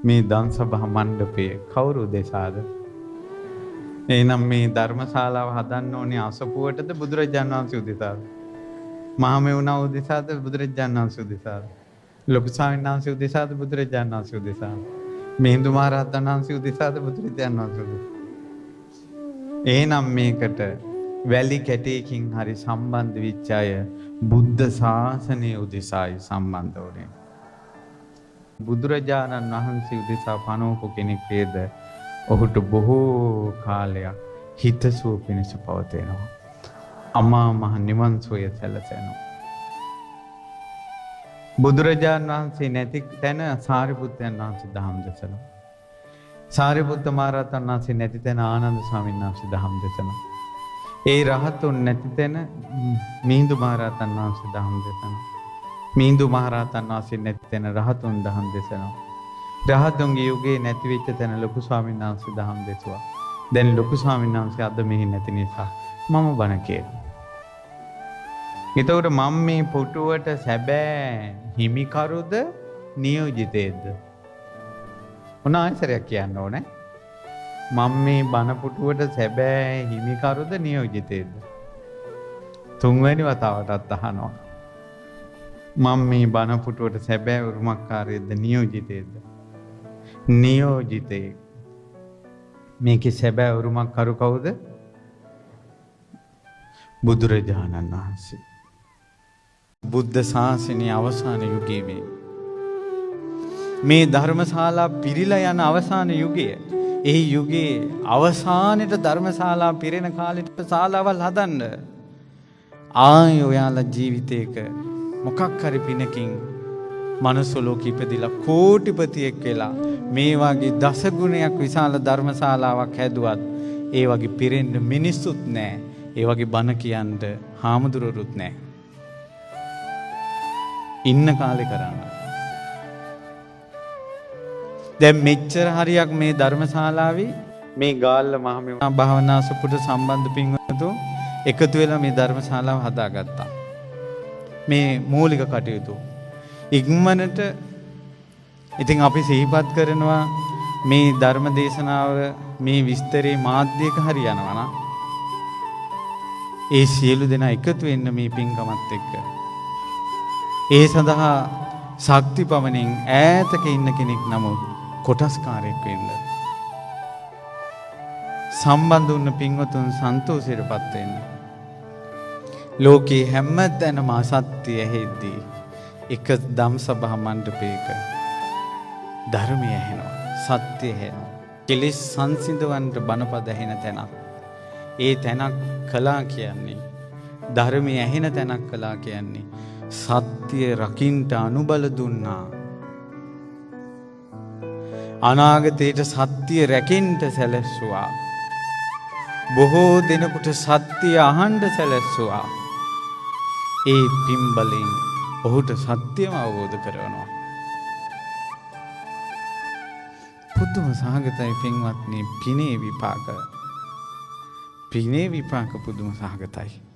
මේ දන්සභා මණ්ඩපයේ කවුරු උදෙසාද? එහෙනම් මේ ධර්මශාලාව හදන්න ඕනේ අසපුවටද බුදුරජාණන් වහන්සේ උදෙසාද? මහමෙවුනා උදෙසාද බුදුරජාණන් වහන්සේ උදෙසාද? ලොකු ස්වාමීන් වහන්සේ උදෙසාද බුදුරජාණන් වහන්සේ උදෙසාද? මිහිඳු මහ රහතන් වහන්සේ උදෙසාද බුදුරජාණන් වහන්සේ උදෙසාද? එහෙනම් මේකට වැලි කැටයකින් හරි සම්බන්ධ වෙච්ච අය බුද්ධ ශාසනය උදෙසායි සම්බන්ධ වුනේ. බුදුරජාණන් වහන්සේ උදෙසා පනවපු කෙනෙක් වේද ඔහුට බොහෝ කාලයක් හිතසුව පිණිස පවතිනවා. අමා මහ නිවන් සුවය සැලසෙනවා. බුදුරජාණන් වහන්සේ නැති තැන සාරිපුත්තයන් වහන්සේ දහම් දෙසනවා. සාරිපුත්ත මහ රහතන් වහන්සේ නැති තැන ආනන්ද ස්වාමීන් වහන්සේ දහම් දෙසනවා. ඒ රහතුන් නැති තැන මිහිඳු මහ රහතන් වහන්සේ දහම් දෙසනවා. මිහිඳු මහ රහතන් වහන්සේ නැති තැන රහතුන් දහම් දෙසනවා. රහතුන්ගේ යුගයේ නැති වෙච්ච තැන ලොකු ස්වාමීන් වහන්සේ දහම් දෙසුවා. දැන් ලොකු ස්වාමීන් වහන්සේ අද මෙහි නැති නිසා මම බණ කියනවා. එතකොට මම මේ පුටුවට සැබෑ හිමිකරුද නියෝජිතේද? මොන ආයතරයක් කියන්න ඕනේ? මම මේ බණ පුටුවට සැබෑ හිමිකරුද නියෝජිතේද? තුන්වැනි වතාවටත් අහනවා. මම මේ බණ පුටුවට සැබෑ උරුමකාරයේද නියෝජිතේද? නියෝජිතේ. මේකේ සැබෑ උරුමකරු කවුද? බුදුරජාණන් වහන්සේ. බුද්ධ ශාසනයේ අවසාන යුගයේ මේ ධර්මශාලා පිරීලා යන අවසාන යුගය. ඒ යුගයේ අවසානයේ ධර්මශාලා පිරෙන කාලෙට ශාලාවල් හදන්න. ආය ඔයාලා ජීවිතේක මොකක් හරි පිනකින් මනුස්ස ලෝකෙ ඉපදිලා කෝටිපතියෙක් වෙලා මේ වගේ දසගුණයක් විශාල ධර්මශාලාවක් හැදුවත් ඒ වගේ පිරෙන්න මිනිස්සුත් නැහැ. ඒ වගේ බණ කියන්න හාමුදුරුවරුත් නැහැ. ඉන්න කාලේ කරන්න. දැන් මෙච්චර හරියක් මේ ධර්මශාලාවේ මේ ගාල්ල මහමෙවුනා භාවනා සුපුට සම්බන්ධ පින්වතුන් එකතු වෙලා මේ ධර්මශාලාව හදාගත්තා. මේ මූලික කටයුතු ඉක්මනට ඉතින් අපි සිහිපත් කරනවා මේ ධර්ම දේශනාව මේ විස්තරේ මාධ්‍යයක හරියනවා නම් ඒ සියලු දෙනා එකතු වෙන්න මේ පින්කමත් එක්ක. ඒ සඳහා ශක්ති පමණින් ඈතක ඉන්න කෙනෙක් නමුත් කොටස්කාරයෙක් වෙන්න. සම්බන්ධ වුණ පින්වතුන් සන්තෝෂයටපත් වෙන්න. ලෝකේ හැමතැනම අසත්‍ය ඇහෙද්දී එක ධම්සභා මණ්ඩපයක ධර්මය ඇහෙනවා, සත්‍ය ඇහෙනවා. කෙලෙස් සංසිඳවන්න බණපද ඇහෙන තැනක්. ඒ තැනක් කළා කියන්නේ ධර්මය ඇහෙන තැනක් කළා කියන්නේ සත්‍ය රකින්ට අනුබල දුන්නා. අනාගතයට සත්‍ය රැකෙන්න සැලැස්සුවා. බොහෝ දෙනෙකුට සත්‍ය අහන්න සැලැස්සුවා. ඒ පින්බලෙන් ඔහුට සත්‍යම අවබෝධ කරවනවා. පුදුම සහගතයි පින්වත්නි පිනේ විපාක. පිනේ විපාක පුදුම සහගතයි.